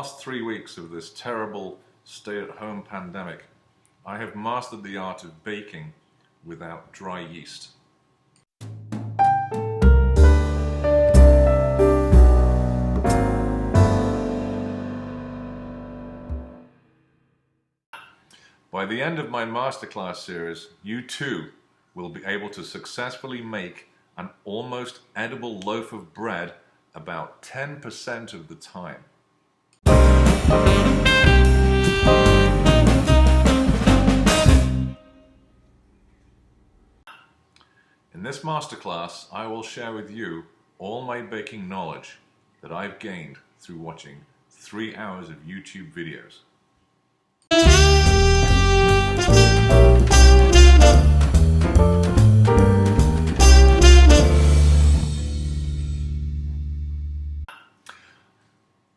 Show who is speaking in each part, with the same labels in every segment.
Speaker 1: last 3 weeks of this terrible stay-at-home pandemic, I have mastered the art of baking without dry yeast. By the end of my masterclass series, you too will be able to successfully make an almost edible loaf of bread about 10% of the time. In this masterclass, I will share with you all my baking knowledge that I've gained through watching 3 hours of YouTube videos.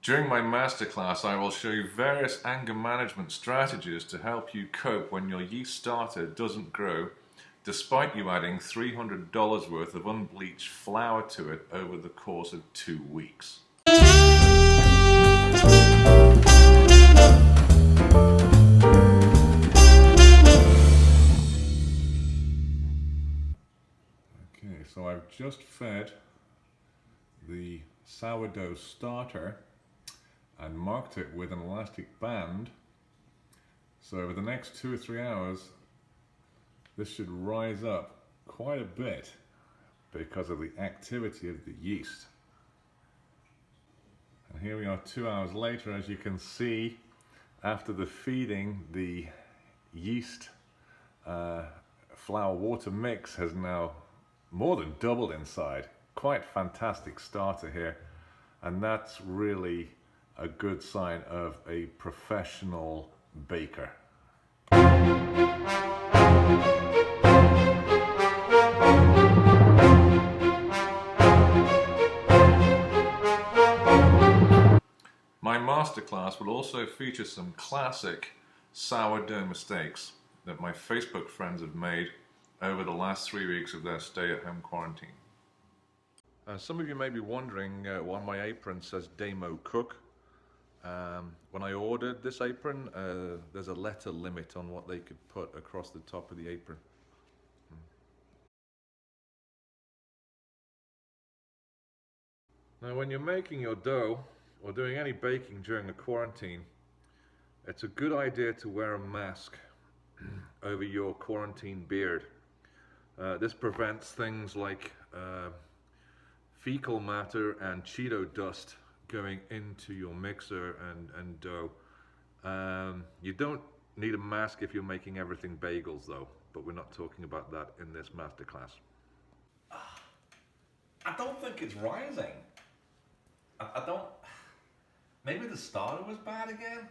Speaker 1: During my masterclass, I will show you various anger management strategies to help you cope when your yeast starter doesn't grow, despite you adding $300 worth of unbleached flour to it over the course of 2 weeks. Okay, so I've just fed the sourdough starter and marked it with an elastic band, so over the next 2 or 3 hours this should rise up quite a bit because of the activity of the yeast. And here we are 2 hours later. As you can see, after the feeding, the yeast flour water mix has now more than doubled inside. Quite fantastic starter here, and that's really a good sign of a professional baker. My masterclass will also feature some classic sourdough mistakes that my Facebook friends have made over the last 3 weeks of their stay-at-home quarantine. Some of you may be wondering why my apron says Demo Cook. When I ordered this apron, there's a letter limit on what they could put across the top of the apron. Now, when you're making your dough or doing any baking during the quarantine, it's a good idea to wear a mask over your quarantine beard. This prevents things like fecal matter and Cheeto dust going into your mixer and dough. You don't need a mask if you're making everything bagels though, but we're not talking about that in this masterclass.
Speaker 2: I don't think it's rising. I don't, maybe the starter was bad again?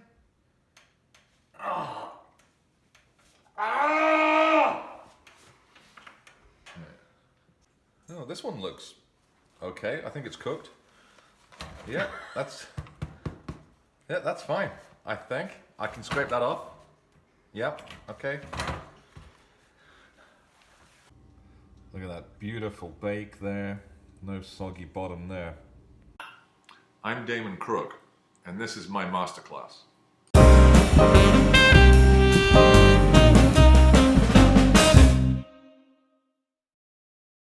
Speaker 1: Oh, this one looks okay. I think it's cooked. Yeah, that's fine. I think I can scrape that off. Yep, okay. Look at that beautiful bake there. No soggy bottom there. I'm Damon Crook, and this is my masterclass.